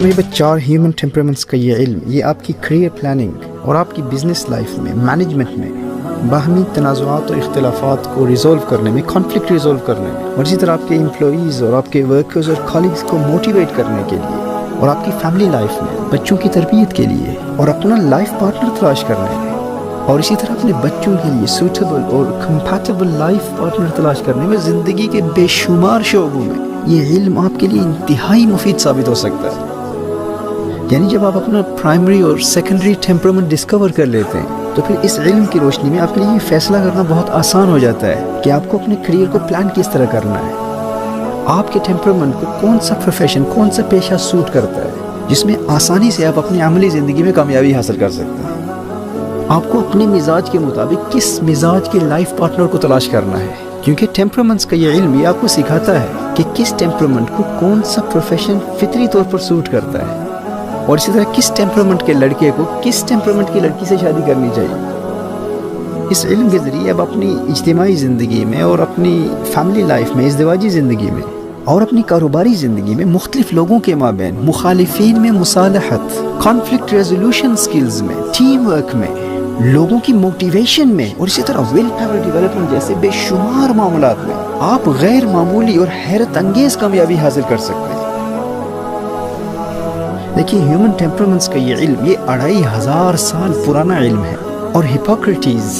तकरीबन 4 human temperaments का ये इल्म, ये आपकी करियर प्लानिंग और आपकी बिजनेस लाइफ में, मैनेजमेंट में, बाहमी तनाज़ुआत और इख्तिलाफ़ात को रिज़ोल्व करने में, कॉन्फ्लिक्ट रिज़ोल्व करने में, और इसी तरह आपके एम्प्लॉईज़ और आपके वर्कर्स और कॉलीग्स को मोटिवेट करने के लिए, और आपकी फैमिली लाइफ में बच्चों की तरबियत के लिए, और अपना लाइफ पार्टनर तलाश करने में, और इसी तरह अपने बच्चों के लिए सूटेबल और कंपैटिबल लाइफ पार्टनर तलाश करने में, ज़िंदगी के बेशुमार शोबों में ये इल्म आपके लिए इंतहाई मुफीद साबित हो सकता है। यानी जब आप अपना प्राइमरी और सेकेंडरी टेम्परामेंट डिस्कवर कर लेते हैं तो फिर इस इल्म की रोशनी में आपके लिए ये फैसला करना बहुत आसान हो जाता है कि आपको अपने करियर को प्लान किस तरह करना है। आपके टेम्परामेंट को कौन सा प्रोफेशन, कौन सा पेशा सूट करता है जिसमें आसानी से आप अपनी अमली ज़िंदगी में कामयाबी हासिल कर सकते हैं। आपको अपने मिजाज के मुताबिक किस मिजाज के लाइफ पार्टनर को तलाश करना है, क्योंकि टेम्परामेंट्स का ये इल्म आपको सिखाता है कि किस टेम्परामेंट को कौन सा प्रोफेशन फितरी तौर पर सूट करता है, और इसी तरह किस टेम्परामेंट के लड़के को किस टेम्परामेंट की लड़की से शादी करनी चाहिए। इस इल्म के ज़रिए अब अपनी इज्तिमाई ज़िंदगी में और अपनी फैमिली लाइफ में, इज़्दिवाजी ज़िंदगी में और अपनी कारोबारी ज़िंदगी में मुख्तलिफ लोगों के माबैन मुखालिफिन में मुसालहत, कॉन्फ्लिक्ट रेजोल्यूशन स्किल्स में, टीम वर्क में, लोगों की मोटिवेशन में, और इसी तरह विल पावर डेवलपमेंट जैसे बेशुमार मामलात में आप गैर मामूली और हैरत अंगेज कामयाबी हासिल कर सकते हैं। देखिए, ह्यूमन टेम्परामेंट्स का ये इल्म, ये 2500 साल पुराना इल्म है, और हिपोक्रेटिस,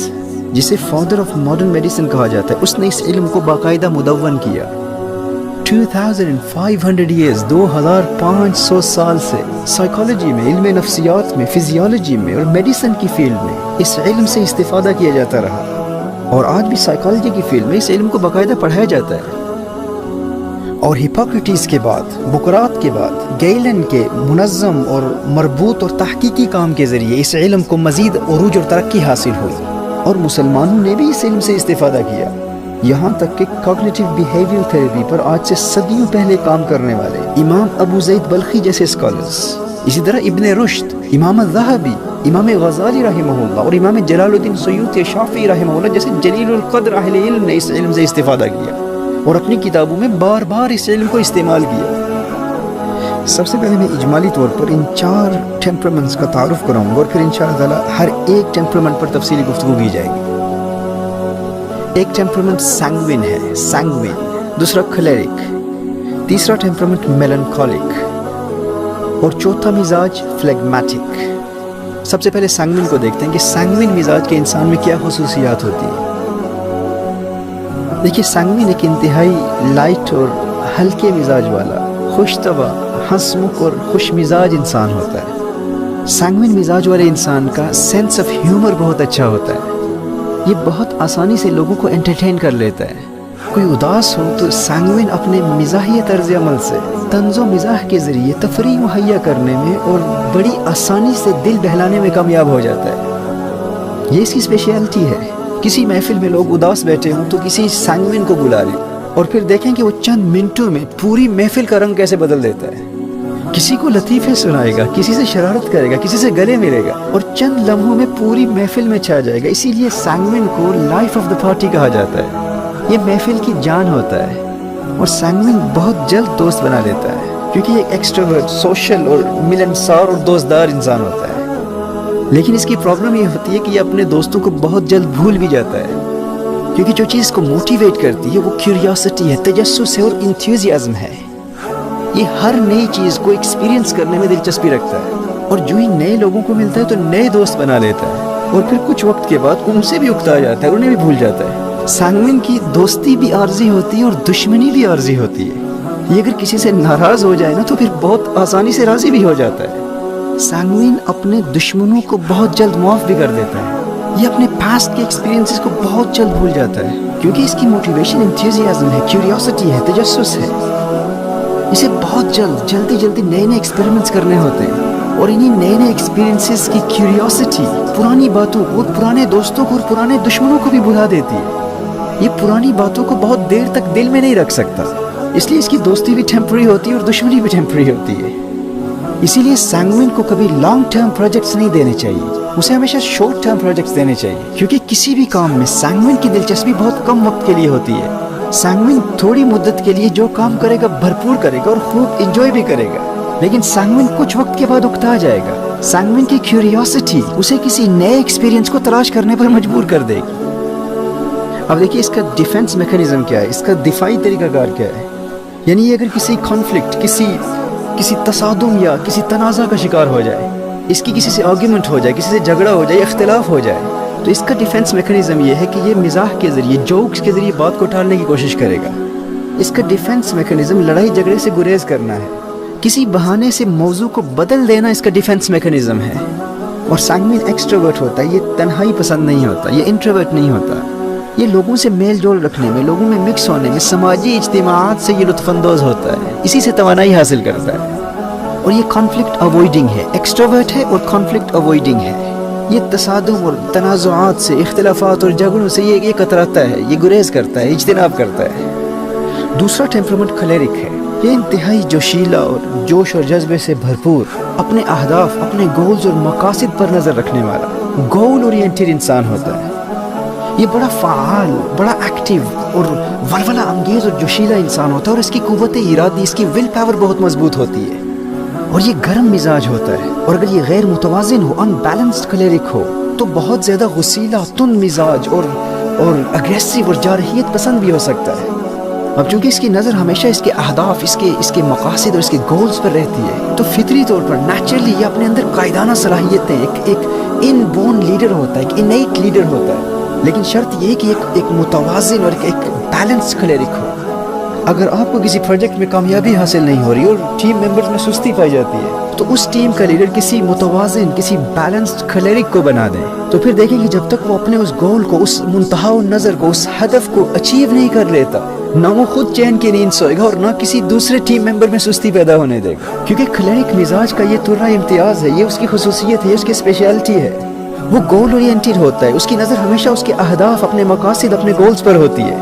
जिसे फादर ऑफ मॉडर्न मेडिसिन कहा जाता है, उसने इस इल्म को बाकायदा मुदव्वन किया। 2500 ईयर्स, 2500 साल से साइकोलॉजी में, इल्म नफ्सियात में, फिजियोलॉजी में और मेडिसिन की फील्ड में इस इल्म से इस्तिफादा किया जाता रहा, और आज भी साइकोलॉजी की फील्ड में इस इल्म को बाकायदा पढ़ाया जाता है। और हिपोक्रेटिस के बाद, बुकरात के बाद, गैलन के मुनज़्ज़म और मरबूत और तहकीकी काम के ज़रिए इस इल्म को मज़ीद उरूज और तरक्की हासिल हुई, और मुसलमानों ने भी इस इल्म से इस्तिफादा किया। यहाँ तक कि कॉग्निटिव बिहेवियर थेरेपी पर आज से सदियों पहले काम करने वाले इमाम अबू ज़ैद बल्खी जैसे स्कॉलर्स, इसी तरह इब्न रुश्द, इमाम ज़हबी, इमाम गज़ाली रहमहुल्लाह और इमाम जलालुद्दीन सुयूती शाफ़ी रहमहुल्लाह जैसे जलीलुल क़द्र अहले इल्म ने इस इल्म से इस्तिफादा किया और अपनी किताबों में बार बार इस इल्म को इस्तेमाल किया। सबसे पहले मैं इजमाली तौर पर इन 4 टेम्परामेंट्स का तारुफ कराऊंगा, और फिर इंशाअल्लाह ताला हर एक टेम्परामेंट पर तफसीली गुफ्तगू की जाएगी। एक टेम्परामेंट सैंग्विन है, सैंग्विन। दूसरा कलेरिक, तीसरा टेम्परामेंट मेलनकॉलिक, और चौथा मिजाज फ्लेगमेटिक। सबसे पहले सैंग्विन को देखते हैं कि सैंग्विन मिजाज के इंसान में क्या खुसूसियात होती है। देखिए, सैंग्विन एक इंतहाई लाइट और हल्के मिजाज वाला, खुशतवा, हंसमुख और खुश मिजाज इंसान होता है। सैंग्विन मिजाज वाले इंसान का सेंस ऑफ ह्यूमर बहुत अच्छा होता है। ये बहुत आसानी से लोगों को एंटरटेन कर लेता है। कोई उदास हो तो सैंग्विन अपने मिजाही तर्ज अमल से तंज़ो मिजाह के ज़रिए तफरीह मुहैया करने में और बड़ी आसानी से दिल बहलाने में कामयाब हो जाता है। ये इसकी स्पेशलिटी है। किसी महफिल में लोग उदास बैठे हों तो किसी सैंग्विन को बुला लें और फिर देखें कि वो चंद मिनटों में पूरी महफिल का रंग कैसे बदल देता है। किसी को लतीफ़े सुनाएगा, किसी से शरारत करेगा, किसी से गले मिलेगा और चंद लम्हों में पूरी महफिल में छा जाएगा। इसीलिए सैंग्विन को लाइफ ऑफ द पार्टी कहा जाता है। ये महफिल की जान होता है और सैंग्विन बहुत जल्द दोस्त बना लेता है क्योंकि ये एक्सट्रोवर्ट, सोशल और मिलनसार और दोस्तदार इंसान होता है। लेकिन इसकी प्रॉब्लम ये होती है कि ये अपने दोस्तों को बहुत जल्द भूल भी जाता है क्योंकि जो चीज़ को मोटिवेट करती है वो क्यूरियोसिटी है, तजस्सुस है और इंथुसियाज्म है। ये हर नई चीज़ को एक्सपीरियंस करने में दिलचस्पी रखता है और जो ही नए लोगों को मिलता है तो नए दोस्त बना लेता है और फिर कुछ वक्त के बाद उनसे भी उकता जाता है, उन्हें भी भूल जाता है। सैंग्विन की दोस्ती भी आर्जी होती है और दुश्मनी भी आर्जी होती है। ये अगर किसी से नाराज़ हो जाए ना तो फिर बहुत आसानी से राज़ी भी हो जाता है। सैंग्विन अपने दुश्मनों को बहुत जल्द माफ़ भी कर देता है। ये अपने पास्ट के एक्सपीरियंसेस को बहुत जल्द भूल जाता है क्योंकि इसकी मोटिवेशन इंथुसियाज्म है, क्यूरियोसिटी है, तजस्सुस है। इसे बहुत जल्दी नए नए एक्सपेरिमेंट्स करने होते हैं और इन्हीं नए नए एक्सपीरियंसेस की क्यूरियोसिटी पुरानी बातों को, पुराने दोस्तों को और पुराने दुश्मनों को भी भुला देती है। ये पुरानी बातों को बहुत देर तक दिल में नहीं रख सकता, इसलिए इसकी दोस्ती भी टेम्पररी होती है और दुश्मनी भी टेम्पररी होती है। इसीलिए सैंग्विन को कभी लॉन्ग टर्म प्रोजेक्ट्स नहीं देने चाहिए, उसे हमेशा शॉर्ट टर्म प्रोजेक्ट्स देने चाहिए क्योंकि किसी भी काम में सैंग्विन की दिलचस्पी बहुत कम वक्त के लिए होती है। सैंग्विन थोड़ी मुद्दत के लिए जो काम करेगा भरपूर करेगा और खूब इंजॉय भी करेगा। لیکن سینگوین کچھ وقت کے بعد اکتا جائے گا. سینگوین کی کیوریوسٹی اسے کسی نئے ایکسپیرینس کو تلاش کرنے پر مجبور کر دے گی. اب دیکھیے اس کا ڈیفنس میکانزم کیا ہے, اس کا دفاعی طریقہ کار کیا ہے. یعنی اگر کسی کانفلکٹ, کسی تصادم یا کسی تنازع کا شکار ہو جائے, اس کی کسی سے آرگیومنٹ ہو جائے, کسی سے جھگڑا ہو جائے, اختلاف ہو جائے, تو اس کا ڈیفنس میکانزم یہ ہے کہ یہ مزاح کے ذریعے, جوکس کے ذریعے بات کو ٹالنے کی کوشش کرے گا. اس کا ڈیفنس میکانزم لڑائی جھگڑے سے گریز کرنا ہے, کسی بہانے سے موضوع کو بدل دینا اس کا ڈیفنس میکانزم ہے. اور سینگوین ایکسٹروورٹ ہوتا ہے, یہ تنہائی پسند نہیں ہوتا, یہ انٹروورٹ نہیں ہوتا. یہ لوگوں سے میل جول رکھنے میں, لوگوں میں مکس ہونے میں, سماجی اجتماعات سے یہ لطف اندوز ہوتا ہے, اسی سے توانائی حاصل کرتا ہے. اور یہ کانفلکٹ اوائڈنگ ہے, ایکسٹروورٹ ہے اور کانفلکٹ اوائڈنگ ہے. یہ تصادم اور تنازعات سے, اختلافات اور جھگڑوں سے یہ کتراتا ہے, یہ گریز کرتا ہے, اجتناب کرتا ہے. دوسرا ٹیمپرامنٹ کلیرک ہے. یہ انتہائی جوشیلا اور جوش اور جذبے سے بھرپور, اپنے اہداف, اپنے گولز اور مقاصد پر نظر رکھنے والا, گول اورینٹڈ انسان ہوتا ہے. یہ بڑا فعال, بڑا ایکٹیو اور ولولہ انگیز اور جوشیلا انسان ہوتا ہے, اور اس کی قوت ارادی, اس کی ول پاور بہت مضبوط ہوتی ہے. اور یہ گرم مزاج ہوتا ہے, اور اگر یہ غیر متوازن ہو, ان بیلنسڈ کلیرک ہو, تو بہت زیادہ غصیلا, تند مزاج اور اگریسو اور جارحیت پسند بھی ہو سکتا ہے. اب چونکہ اس کی نظر ہمیشہ اس کے اہداف, اس کے مقاصد اور اس کے گولز پر رہتی ہے, تو فطری طور پر نیچرلی یہ اپنے اندر قائدانہ صلاحیتیں, ایک ان بورن لیڈر ہوتا ہے, ایک انیٹ لیڈر ہوتا ہے. لیکن شرط یہ کہ ایک متوازن اور ایک بیلنس کلیرک ہو. اگر آپ کو کسی پروجیکٹ میں کامیابی حاصل نہیں ہو رہی اور ٹیم ممبرز میں سستی پائی جاتی ہے, تو اس ٹیم کا لیڈر کسی متوازن, کسی بیلنسڈ کلیرک کو بنا دیں. تو پھر دیکھیں کہ جب تک وہ اپنے اس گول کو, اس منتہا نظر کو, اس ہدف کو اچیو نہیں کر لیتا, نہ وہ خود چین کی نیند سوئے گا اور نہ کسی دوسرے ٹیم ممبر میں سستی پیدا ہونے دے گا. کیونکہ کلیرک مزاج کا یہ ترا امتیاز ہے, یہ اس کی خصوصیت ہے, اس کی اسپیشلٹی ہے. وہ گول اورینٹڈ ہوتا ہے, اس کی نظر ہمیشہ اس کے اہداف, اپنے مقاصد, اپنے گولز پر ہوتی ہے.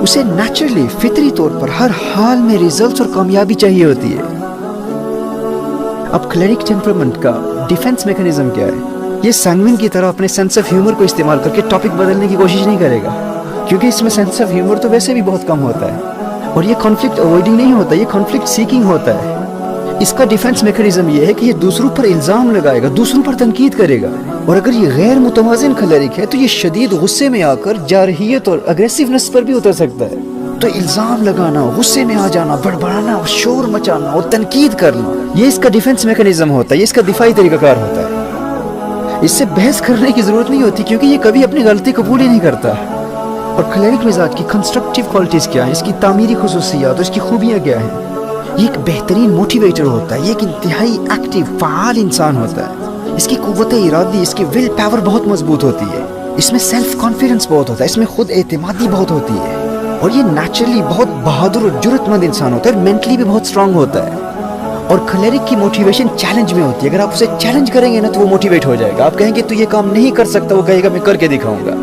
اسے نیچرلی, فطری طور پر ہر حال میں ریزلٹس اور کامیابی چاہیے ہوتی ہے. اب کلیرک ٹیمپرامنٹ کا ڈیفنس میکانزم کیا ہے؟ یہ سینگوین کی طرح اپنے سینس آف ہیومر کو استعمال کر کے ٹاپک بدلنے کی کوشش نہیں کرے گا, کیونکہ اس میں سینس آف ہیومر تو ویسے بھی بہت کم ہوتا ہے. اور یہ کانفلکٹ اوائڈنگ نہیں ہوتا, یہ کانفلکٹ سیکنگ ہوتا ہے. اس کا ڈیفنس میکانزم یہ ہے کہ یہ دوسروں پر الزام لگائے گا, دوسروں پر تنقید کرے گا. اور اگر یہ غیر متوازن کلیرک ہے, تو یہ شدید غصے میں آ کر جارحیت اور اگریسونیس پر بھی اتر سکتا ہے. تو الزام لگانا, غصے میں آ جانا, بڑبڑانا, شور مچانا اور تنقید کرنا, یہ اس کا ڈیفنس میکانزم ہوتا ہے, یہ اس کا دفاعی طریقہ کار ہوتا ہے. اس سے بحث کرنے کی ضرورت نہیں ہوتی, کیونکہ یہ کبھی اپنی غلطی قبول ہی نہیں کرتا. اور کلیرک مزاج کی کنسٹرکٹیو کوالٹیز کیا ہیں, اس کی تعمیری خصوصیات اور اس کی خوبیاں کیا ہیں؟ یہ ایک بہترین موٹیویٹر ہوتا ہے, یہ ایک انتہائی ایکٹیو, فعال انسان ہوتا ہے. اس کی قوت ارادی, اس کی ول پاور بہت مضبوط ہوتی ہے. اس میں سیلف کانفیڈنس بہت ہوتا ہے, اس میں خود اعتمادی بہت ہوتی ہے. اور یہ نیچرلی بہت بہادر اور جرأت مند انسان ہوتا ہے, اور مینٹلی بھی بہت اسٹرانگ ہوتا ہے. اور کلیرک کی موٹیویشن چیلنج میں ہوتی ہے. اگر آپ اسے چیلنج کریں گے نا, تو وہ موٹیویٹ ہو جائے گا. آپ کہیں گے تو یہ کام نہیں کر سکتا, وہ کہے گا میں کر کے دکھاؤں گا.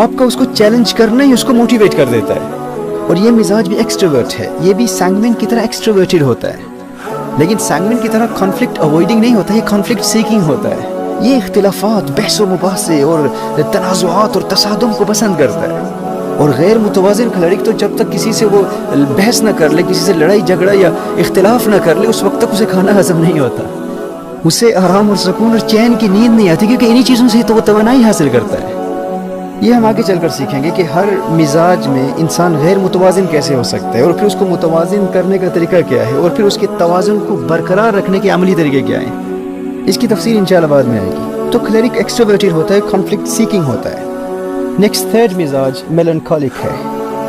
آپ کا اس کو چیلنج کرنا ہی اس کو موٹیویٹ کر دیتا ہے. اور یہ مزاج بھی ایکسٹروورٹ ہے, یہ بھی سینگوین کی طرح ایکسٹروورٹڈ ہوتا ہے. لیکن سینگوین کی طرح کانفلکٹ اوائڈنگ نہیں ہوتا, یہ کانفلکٹ سیکنگ ہوتا ہے. یہ اختلافات, بحث و مباحثے اور تنازعات اور تصادم کو پسند کرتا ہے. اور غیر متوازن کلیرک تو جب تک کسی سے وہ بحث نہ کر لے, کسی سے لڑائی جھگڑا یا اختلاف نہ کر لے, اس وقت تک اسے کھانا ہضم نہیں ہوتا, اسے آرام اور سکون اور چین کی نیند نہیں آتی, کیونکہ انہی چیزوں سے تو وہ توانائی حاصل کرتا ہے. یہ ہم آگے چل کر سیکھیں گے کہ ہر مزاج میں انسان غیر متوازن کیسے ہو سکتا ہے, اور پھر اس کو متوازن کرنے کا طریقہ کیا ہے, اور پھر اس کے توازن کو برقرار رکھنے کے عملی طریقے کیا ہیں. اس کی تفصیل انشاءاللہ بعد میں آئے گی. تو کلیرک ایکسٹروورٹڈ ہوتا ہے, کانفلکٹ سیکنگ ہوتا ہے. نیکسٹ تھرڈ مزاج میلنکولک ہے.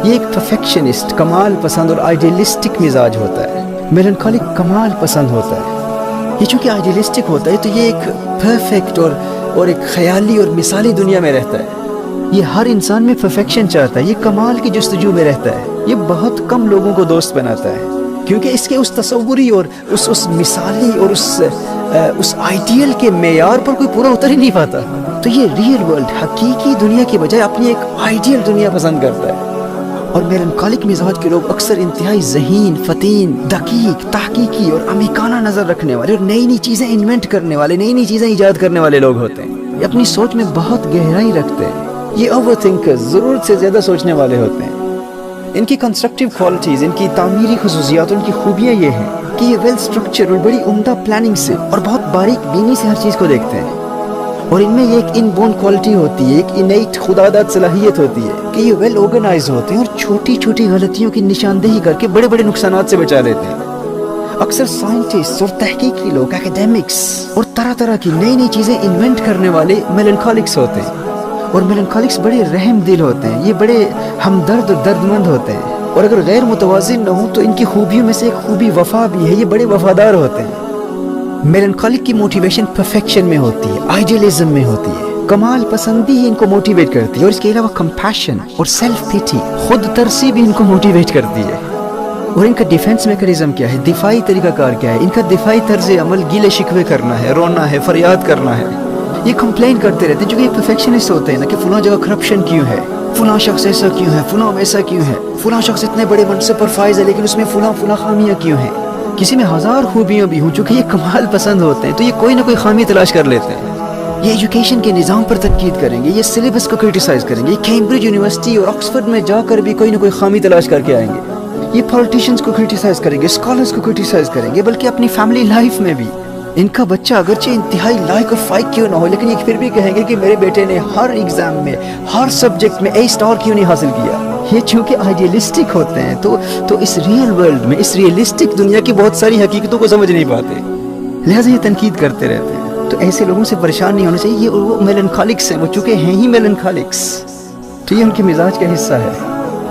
یہ ایک پرفیکشنسٹ, کمال پسند اور آئیڈیلسٹک مزاج ہوتا ہے. میلنکولک کمال پسند ہوتا ہے. یہ چونکہ آئیڈیلسٹک ہوتا ہے, تو یہ ایک پرفیکٹ اور ایک خیالی اور مثالی دنیا میں رہتا ہے. یہ ہر انسان میں پرفیکشن چاہتا ہے, یہ کمال کی جستجو میں رہتا ہے. یہ بہت کم لوگوں کو دوست بناتا ہے, کیونکہ اس کے اس تصوری اور اس مثالی اور اس آئیڈیل کے معیار پر کوئی پورا اتر ہی نہیں پاتا. تو یہ ریئل ورلڈ, حقیقی دنیا کی بجائے اپنی ایک آئیڈیل دنیا پسند کرتا ہے. اور میلنکولک مزاج کے لوگ اکثر انتہائی ذہین, فطین, دقیق, تحقیقی اور عمیقانہ نظر رکھنے والے, اور نئی نئی چیزیں انوینٹ کرنے والے, نئی نئی چیزیں ایجاد کرنے والے لوگ ہوتے ہیں. یہ اپنی سوچ میں بہت گہرائی رکھتے ہیں. یہ اوور تھنکرز, ضرورت سے زیادہ سوچنے والے ہوتے ہیں. ان کی کنسٹرکٹیو کوالٹیز, ان کی تعمیری خصوصیات, ان کی خوبیاں یہ ہیں कि ये वेल स्ट्रक्चर और बड़ी उम्दा प्लानिंग से और बहुत बारीक बीनी से हर चीज़ को देखते हैं, और इनमें ये एक इनबोर्न क्वालिटी होती है, एक इनेट खुदादाद सलाहियत होती है कि ये वेल ऑर्गेनाइज होते हैं और छोटी छोटी गलतियों की निशानदेही करके बड़े बड़े नुकसानात से बचा लेते हैं। अक्सर साइंटिस्ट और तहकीकी लोग, एकेडमिक्स और तरह तरह की नई नई चीज़ें इन्वेंट करने वाले मेलनखोलिक्स होते हैं, और मेलनखोलिक्स बड़े रहम दिल होते हैं, ये बड़े हमदर्द और दर्दमंद होते हैं, और अगर गैर मुतवाज़िन न हो तो इनकी खूबियों में से एक खूबी वफा भी है, ये बड़े वफादार होते हैं। मेलनखोलिक की मोटिवेशन परफेक्शन में होती है, आइडियलिज्म में होती है, कमाल पसंदी ही इनको मोटिवेट करती है, और इसके अलावा कंपैशन और सेल्फ पिटी, खुद तरसी भी इनको मोटिवेट करती है। और इनका डिफेंस मैकेनिज्म क्या है, दिफाई तरीकाकार क्या है, इनका दिफाई तर्ज अमल गीले शिकवे करना है, रोना है, फरियाद करना है, ये कंप्लेन करते रहते हैं, क्योंकि ये परफेक्शनिस्ट होते हैं ना कि फलां जगह करप्शन क्यों है, फलां शख्स ऐसा क्यों है, फलां वैसा क्यों है, फलां शख्स इतने बड़े मनसब पर फाइज है लेकिन उसमें फलां फलां खामियां क्यों हैं, किसी में हज़ार खूबियाँ भी हों, चूँकि ये कमाल पसंद होते हैं तो ये कोई ना कोई खामी तलाश कर लेते हैं। ये एजुकेशन के निज़ाम पर तनकीद करेंगे, ये सिलेबस को क्रिटिसाइज करेंगे, ये कैम्ब्रिज यूनिवर्सिटी और ऑक्सफोर्ड में जाकर भी कोई ना कोई खामी तलाश करके आएंगे, ये पॉलिटिशियंस को क्रिटिसाइज करेंगे, स्कॉलर्स को क्रिटिसाइज करेंगे, बल्कि अपनी फैमिली लाइफ में भी। इनका बच्चा अगरचे इंतहाई लाइक और फाइक क्यों ना हो, लेकिन ये फिर भी कहेंगे कि मेरे बेटे ने हर एग्जाम में, हर सब्जेक्ट में A स्टार क्यों नहीं हासिल किया। ये चूँकि आइडियलिस्टिक होते हैं तो इस रियल वर्ल्ड में, इस रियलिस्टिक दुनिया की बहुत सारी हकीकतों को समझ नहीं पाते, लिहाजा ये तनकीद करते रहते हैं। तो ऐसे लोगों से परेशान नहीं होना चाहिए, ये वो मेलनखोलिक्स हैं, वो चूँकि हैं ही मेलनखोलिक्स, तो ये उनके मिजाज का हिस्सा है।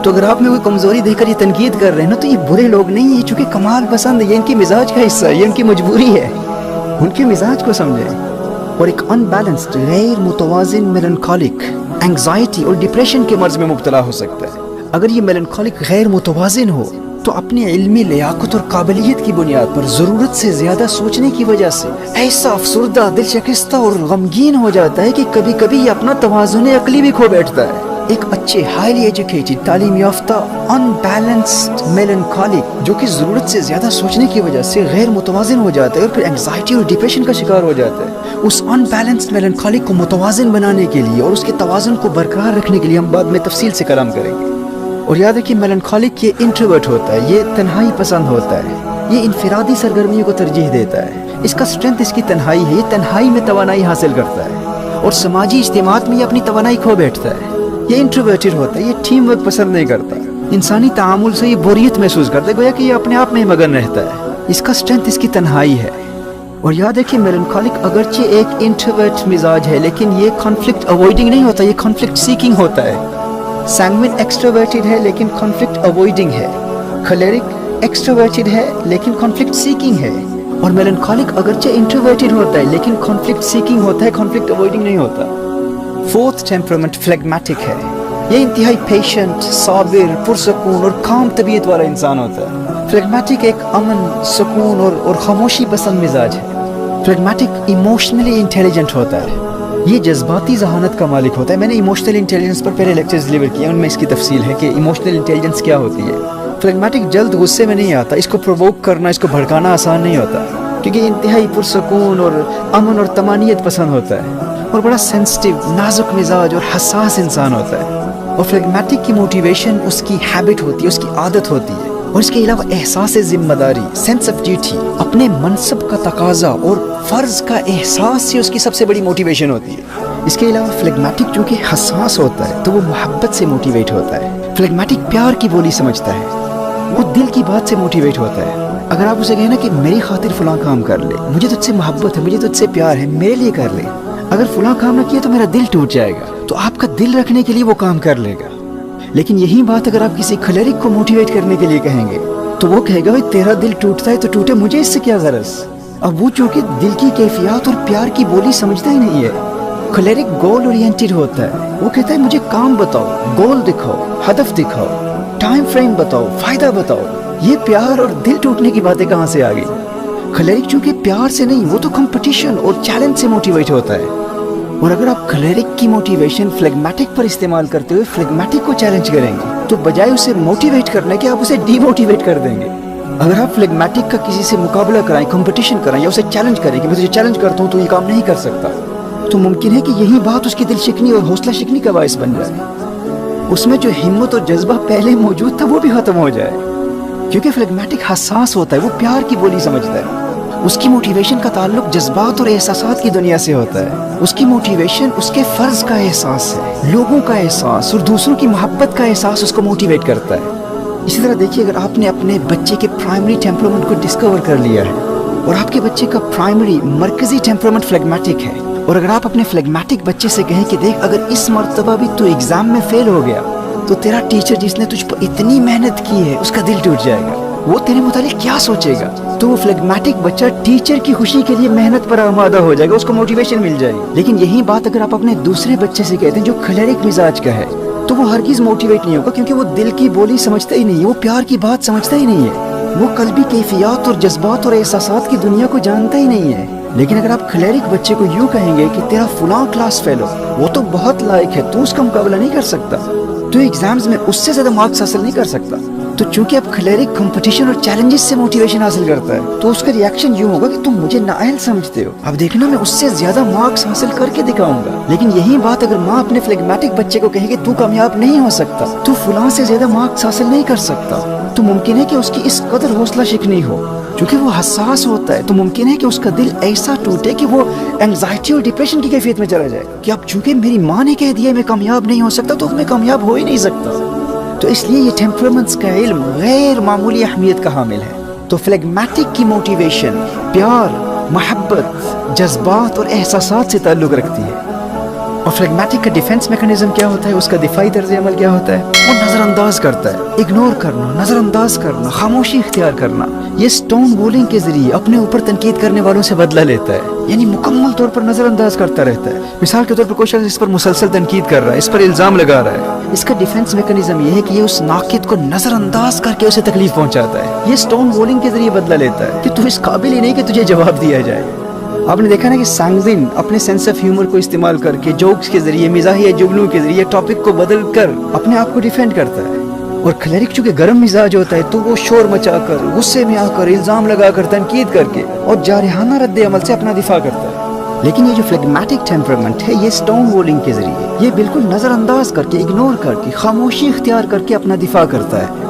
तो अगर आप में कोई कमज़ोरी देखकर ये तनकीद कर रहे हैं ना, तो ये बुरे लोग नहीं है, ये चूँकि कमाल पसंद है, ये इनकी मिजाज का हिस्सा है, ये इनकी मजबूरी है, उनके मिजाज को समझें। और एक अनबैलेंस्ड गैर मुतवाज़िन मेलनखोलिक एंग्जाइटी और डिप्रेशन के मर्ज में मुब्तला हो सकता है। अगर ये मेलनखोलिक गैर मुतवाज़िन हो तो अपनी इल्मी लियाकत और काबिलियत की बुनियाद पर ज़रूरत से ज़्यादा सोचने की वजह से ऐसा अफसुर्दा, दिल शिकस्ता और गमगीन हो जाता है कि कभी कभी ये अपना तवाज़ुन अक़ली भी खो बैठता है। एक अच्छे हाईली एजुकेटेड, तालीम याफ्ता, अनबैलेंस्ड मेलनखोलिक जो कि ज़रूरत से ज़्यादा सोचने की वजह से गैर मुतवाज़िन हो जाता है और फिर एंग्जाइटी और डिप्रेशन का शिकार हो जाता है। उस अनबैलेंस्ड मेलनखोलिक को मुतवाज़िन बनाने के लिए और उसके तवाज़ुन को बरकरार रखने के लिए हम बाद में तफसील से कलाम करेंगे। और याद है कि मेलनखोलिक ये इंट्रोवर्ट होता है, ये तन्हाई पसंद होता है, ये इनफिरादी सरगर्मियों को तरजीह देता है, इसका स्ट्रेंथ इसकी तन्हाई है, ये तन्हाई में तवानाई हासिल करता है और समाजी इज्तिमात में ये अपनी तवानाई खो बैठता है। ये इंट्रोवर्टेड होता है, ये टीम वर्क पसंद नहीं करता, इंसानी तामुल से ये बोरियत महसूस करता है, गोया कि ये अपने आप में मगन रहता है, इसका स्ट्रेंथ इसकी तन्हाई है। और याद है कि मेलनखोलिक अगरचे एक इंट्रोवर्ट मिजाज है लेकिन ये कॉन्फ्लिक्ट अवॉइडिंग नहीं होता, ये कॉन्फ्लिक्ट सीकिंग होता है। सैंग्विन एक्सट्रोवर्टेड है लेकिन कॉन्फ्लिक्ट अवॉइडिंग है, खोलेरिक एक्सट्रोवर्टेड है लेकिन कॉन्फ्लिक्ट सीकिंग है, और मेलनखोलिक अगरचे इंट्रोवर्टेड होता है लेकिन कॉन्फ्लिक्ट सीकिंग होता है, कॉन्फ्लिक्ट अवॉइडिंग नहीं होता। फोर्थ टेम्परामेंट फ्लेगमेटिक है, ये इंतहाई पेशेंट, साबिर, पुरसकून और काम तबीयत वाला इंसान होता है। फ्लेगमेटिक एक अमन, सुकून और खामोशी पसंद मिजाज है। फ्लेगमेटिक इमोशनली इंटेलिजेंट होता है, ये जज्बाती जहानत का मालिक होता है। मैंने इमोशनल इंटेलिजेंस पर पहले लेक्चर्स डिलीवर किए, उनमें इसकी तफसील है कि इमोशनल इंटेलिजेंस क्या होती है। फ्लेगमेटिक जल्द गुस्से में नहीं आता, इसको प्रोवोक करना, इसको भड़काना आसान नहीं होता, क्योंकि इंतहाई पुरसकून और अमन और तमानियत पसंद होता है और बड़ा सेंसिटिव, नाजुक मिजाज और हसास इंसान होता है। और फ्लेगमेटिक की मोटिवेशन उसकी हैबिट होती है, उसकी आदत होती है, और इसके अलावा एहसास जिम्मेदारी, सेंस ऑफ ड्यूटी, अपने मनसब का तकाजा और फ़र्ज का एहसास से उसकी सबसे बड़ी मोटिवेशन होती है। इसके अलावा फ्लेगमेटिक चूँकि हसास होता है तो वो मोहब्बत से मोटिवेट होता है। फ्लेगमेटिक प्यार की बोली समझता है, वो दिल की बात से मोटिवेट होता है। अगर आप उसे कहें ना कि मेरी खातिर फलां काम कर ले, मुझे तुझसे मोहब्बत है, मुझे तुझसे प्यार है, मेरे लिए कर ले, अगर फलां काम ना किया तो मेरा दिल टूट जाएगा, तो आपका दिल रखने के लिए वो काम कर लेगा। लेकिन यही बात अगर आप किसी खोलेरिक को मोटिवेट करने के लिए कहेंगे तो वो कहेगा भाई तेरा दिल टूटता है तो टूटे, मुझे इससे क्या गरज। अब वो चूँकि दिल की कैफियत और प्यार की बोली समझता ही नहीं है। खोलेरिक गोल ओरिएंटेड होता है, वो कहता है मुझे काम बताओ, गोल दिखाओ, हदफ दिखाओ, टाइम फ्रेम बताओ, फायदा बताओ। ये प्यार और दिल टूटने की बातें कहाँ से आ गई। खोलेरिक चूँकि प्यार से नहीं, वो तो कंपटीशन और चैलेंज से मोटिवेट होता है। और अगर आप खोलेरिक की मोटिवेशन फ्लेगमेटिक पर इस्तेमाल करते हुए फ्लेगमेटिक को चैलेंज करेंगे तो बजाय उसे मोटिवेट करने के आप उसे डीमोटिवेट कर देंगे। अगर आप फ्लेगमेटिक का किसी से मुकाबला कराएं, कंपटीशन कराएं या उसे चैलेंज करें कि मैं तुझे चैलेंज करता हूँ तो ये काम नहीं कर सकता, तो मुमकिन है कि यही बात उसकी दिल शिकनी और हौसला शिकनी का बायस बन जाए। उसमें जो हिम्मत और जज्बा पहले मौजूद था वो भी खत्म हो जाए। क्योंकि फ्लेगमेटिक हसास होता है, वो प्यार की बोली समझता है। उसकी मोटिवेशन का ताल्लुक जज्बात और एहसासात की दुनिया से होता है। उसकी मोटिवेशन उसके फ़र्ज का एहसास है, लोगों का एहसास और दूसरों की मोहब्बत का एहसास उसको मोटिवेट करता है। इसी तरह देखिए, अगर आपने अपने बच्चे के प्राइमरी टेम्परामेंट को डिस्कवर कर लिया है और आपके बच्चे का प्राइमरी मरकजी टेम्परामेंट फ्लेगमेटिक है, और अगर आप अपने फ्लेगमेटिक बच्चे से कहें कि देख, अगर इस मर्तबा भी तू एग्ज़ाम में फ़ेल हो गया तो तेरा टीचर जिसने तुझ पर इतनी मेहनत की है उसका दिल टूट जाएगा, वो तेरे मुतालिक क्या सोचेगा। तो वो फ्लेगमेटिक बच्चा टीचर की खुशी के लिए मेहनत पर आमादा हो जाएगा, उसको मोटिवेशन मिल जाएगी। लेकिन यही बात अगर आप अपने दूसरे बच्चे से कहते हैं जो खलेरिक मिजाज का है, तो वो हरगिज़ मोटिवेट नहीं होगा, क्योंकि वो दिल की बोली समझता ही नहीं है, वो प्यार की बात समझता ही नहीं है, वो कल्बी कैफियत और जज्बात और एहसासात की दुनिया को जानता ही नहीं है। लेकिन अगर आप खलेरिक बच्चे को यूँ कहेंगे कि तेरा फलां क्लास फेल हो, वो तो बहुत लायक है, तू उसका मुकाबला नहीं कर सकता, तो एग्जाम्स में उससे ज़्यादा मार्क्स हासिल नहीं कर सकता, तो चूंकि अब खलेरिक कंपटीशन और चैलेंजेस से मोटिवेशन हासिल करता है, तो उसका रिएक्शन यूँ होगा कि तुम मुझे नाअहल समझते हो, अब देखना मैं उससे ज़्यादा मार्क्स हासिल करके दिखाऊंगा। लेकिन यही बात अगर माँ अपने फ्लेगमेटिक बच्चे को कहे कि तू कामयाब नहीं हो सकता, तू फलां से ज़्यादा मार्क्स हासिल नहीं कर सकता, तो मुमकिन है कि उसकी इस कदर हौसला शिकनी हो, क्योंकि वो हसास होता है, तो मुमकिन है कि उसका दिल ऐसा टूटे कि वो एंग्जाइटी और डिप्रेशन की कैफियत में चला जाए कि अब चूंकि मेरी माँ ने कह दिया मैं कामयाब नहीं हो सकता, तो मैं कामयाब हो ही नहीं सकता। तो इसलिए ये टेम्परामेंट्स का इल्म गैर मामूली अहमियत का हामिल है। तो फ्लेगमेटिक की मोटिवेशन प्यार, मोहब्बत, जज्बात और एहसासात से ताल्लुक़ रखती है। और फ्लेगमेटिक का डिफेंस मैकेनिज्म क्या होता है, उसका दिफाई तर्ज अमल क्या होता है, वो नज़रअंदाज करता है, इग्नोर करना, नज़रअंदाज करना, खामोशी इख्तियार करना। ये स्टोन वॉलिंग के जरिए अपने ऊपर तनकीद करने वालों से बदला लेता है, यानी मुकम्मल तौर पर नज़रअंदाज करता रहता है। मिसाल के तौर पर कोई शख्स इस पर मुसलसल तनकीद कर रहा है, इस पर इल्ज़ाम लगा रहा है, इसका डिफेंस मैकेनिज्म ये है कि ये उस नाकिद को नज़रअंदाज करके उसे तकलीफ पहुंचाता है। ये स्टोन वॉलिंग के जरिए बदला लेता है कि तू इस काबिल ही नहीं कि तुझे जवाब दिया जाए। आपने देखा ना कि सैंगविन अपने सेंस ऑफ ह्यूमर को इस्तेमाल करके जोक्स के जरिए, मिजाहिया जुगलों के जरिए टॉपिक को बदल कर अपने आप को डिफेंड करता है। और खलेरिक चूंकि गर्म मिजाज होता है, तो वो शोर मचाकर, गुस्से में आकर, इल्जाम लगाकर, तनकीद करके और जारहाना रद्द अमल से अपना दिफा करता है। लेकिन ये जो फ्लेगमेटिक टेम्परामेंट है, ये स्टोन वॉलिंग के जरिए, ये बिल्कुल नज़रअंदाज करके, इग्नोर करके, खामोशी इख्तियार करके अपना दिफा करता है।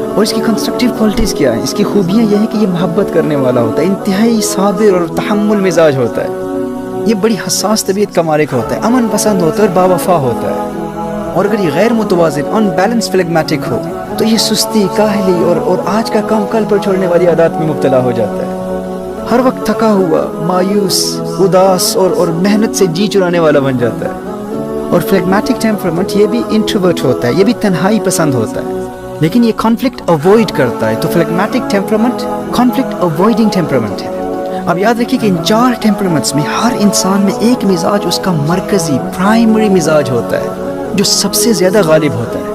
और इसकी कंस्ट्रक्टिव क्वालिटीज़ क्या है, इसकी खूबियाँ ये हैं कि ये मोहब्बत करने वाला होता है, इंतहाई साबिर और तहम्मुल मिजाज होता है, ये बड़ी हसास तबीयत का मालिक होता है, अमन पसंद होता है और बावफा होता है। और अगर ये गैर मुतवाज़िन अनबैलेंस फ्लेगमेटिक हो, तो ये सुस्ती, काहली और आज का काम कल पर छोड़ने वाली आदत में मुब्तला हो जाता है। हर वक्त थका हुआ, मायूस, उदास और मेहनत से जी चुराने वाला बन जाता है। और फ्लेगमेटिक टेम्परामेंट ये भी इंट्रोवर्ट होता है, ये भी तन्हाई पसंद होता है, लेकिन ये कॉन्फ्लिक्ट अवॉइड करता है। तो phlegmatic temperament conflict avoiding temperament है। अब याद रखिए कि इन 4 टेम्परामेंट्स में हर इंसान में एक मिजाज उसका मरकजी प्राइमरी मिजाज होता है, जो सबसे ज़्यादा गालिब होता है,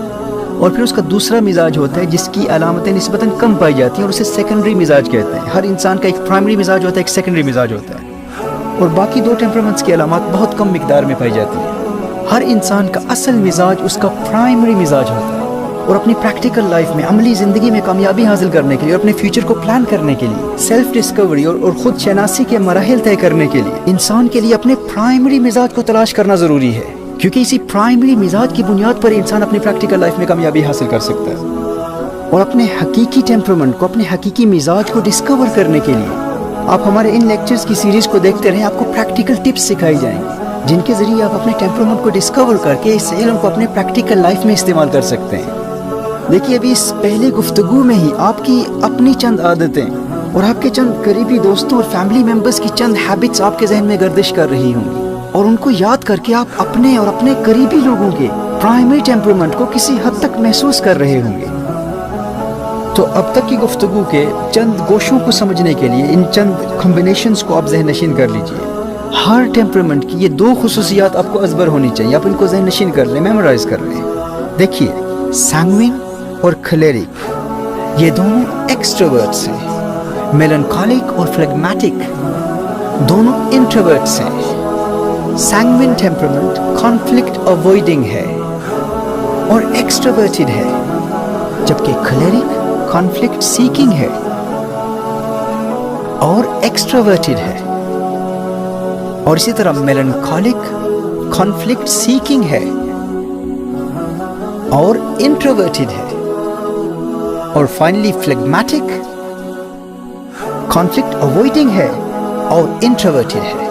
और फिर उसका दूसरा मिजाज होता है जिसकी अलामतें निस्बतन कम पाई जाती हैं, और उसे सेकेंडरी मिजाज कहते हैं। हर इंसान का एक प्राइमरी मिजाज होता है, एक सेकेंडरी मिजाज होता है, और बाकी 2 टेम्परामेंट्स की अलामत बहुत कम मिकदार में पाई जाती है। हर इंसान का असल मिजाज उसका प्राइमरी मिजाज होता है। और अपनी प्रैक्टिकल लाइफ में, अमली ज़िंदगी में कामयाबी हासिल करने के लिए और अपने फ्यूचर को प्लान करने के लिए, सेल्फ डिस्कवरी और ख़ुद शनासी के मराहिल तय करने के लिए इंसान के लिए अपने प्राइमरी मिजाज को तलाश करना ज़रूरी है, क्योंकि इसी प्राइमरी मिजाज की बुनियाद पर इंसान अपनी प्रैक्टिकल लाइफ में कामयाबी हासिल कर सकता है। और अपने हकीकी टेम्परामेंट को, अपने हकीकी मिजाज को डिस्कवर करने के लिए आप हमारे इन लेक्चर्स की सीरीज़ को देखते रहें। आपको प्रैक्टिकल टिप्स सिखाई जाएंगी, जिनके ज़रिए आप अपने टेम्परामेंट को डिस्कवर करके इस इल्म को अपने प्रैक्टिकल लाइफ में इस्तेमाल कर सकते हैं। देखिए, अभी इस पहले गुफ्तगू में ही आपकी अपनी चंद आदतें और आपके चंद करीबी दोस्तों और फैमिली मेम्बर्स की चंद हैबिट्स आपके जहन में गर्दिश कर रही होंगी, और उनको याद करके आप अपने और अपने करीबी लोगों के प्राइमरी टेम्परामेंट को किसी हद तक महसूस कर रहे होंगे। तो अब तक की गुफ्तगू के चंद गोशों को समझने के लिए इन चंद कॉम्बिनेशंस को आप ज़हन नशीन कर लीजिए। हर टेम्परामेंट की ये 2 खुसूसियात आपको अज़बर होनी चाहिए, आप इनको ज़हन नशीन कर लें, मेमोराइज कर लें। देखिए, सैंग्विन और खलेरिक ये दोनों एक्सट्रोवर्ट्स हैं, मेलनकॉलिक और फ्लेगमेटिक दोनों इंट्रोवर्ट्स हैं। सैंग्विन टेम्परामेंट कॉन्फ्लिक्ट अवॉइडिंग है और एक्सट्रोवर्टेड है, जबकि खलेरिक कॉन्फ्लिक्ट सीकिंग है और एक्सट्रोवर्टेड है। और इसी तरह मेलनकॉलिक कॉन्फ्लिक्ट सीकिंग है और इंट्रोवर्टेड है। اور فائنلی فلیگمیٹک، کانفلکٹ اوائڈنگ ہے اور انٹروورٹڈ ہے.